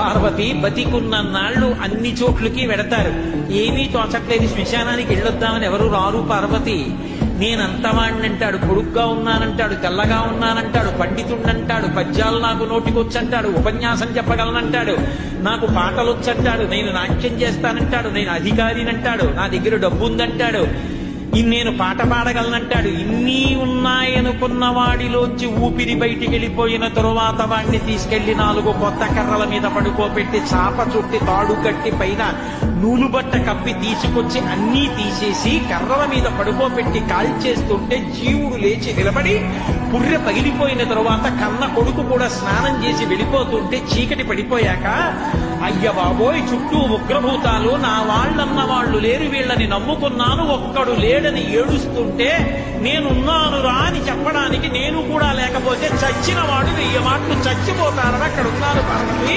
పార్వతి బతికున్నన్నాళ్ళు అన్ని చోట్లకి వెడతారు, ఏమీ తోచట్లేదు, శ్మశానానికి వెళ్ళొద్దామని ఎవరు రారు. పార్వతి నేనంతవాణ్ణంటాడు, పొడుగ్గా ఉన్నానంటాడు, తెల్లగా ఉన్నానంటాడు, పండితుండంటాడు, పద్యాలు నాకు నోటికొచ్చంటాడు, ఉపన్యాసం చెప్పగలనంటాడు, నాకు పాటలొచ్చంటాడు, నేను నాట్యం చేస్తానంటాడు, నేను అధికారినంటాడు, నా దగ్గర డబ్బు ఉందంటాడు, నేను పాట పాడగలనంటాడు. ఇన్ని ఉన్నాయనుకున్న వాడిలోంచి ఊపిరి బయటికి వెళ్ళిపోయిన తరువాత వాడిని తీసుకెళ్లి 4 కొత్త కర్రల మీద పడుకోబెట్టి చాప చుట్టి తాడు కట్టి పైన నూలుబట్ట కప్పి తీసుకొచ్చి అన్నీ తీసేసి కర్రల మీద పడుకోబెట్టి కాల్చేస్తుంటే జీవుడు లేచి నిలబడి పుర్రె పగిలిపోయిన తరువాత కన్న కొడుకు కూడా స్నానం చేసి వెళ్ళిపోతుంటే చీకటి పడిపోయాక, అయ్య బాబోయ్ చుట్టూ ఉగ్రభూతాలు, నా వాళ్ళన్న వాళ్ళు లేరు, వీళ్ళని నమ్ముకున్నాను, ఒక్కడు లేడని ఏడుస్తుంటే నేనున్నాను రా అని చెప్పడానికి నేను కూడా లేకపోతే చచ్చిన వాడు 1000 మాటలు చచ్చిపోతారని అక్కడ ఉన్నారు పార్వతి.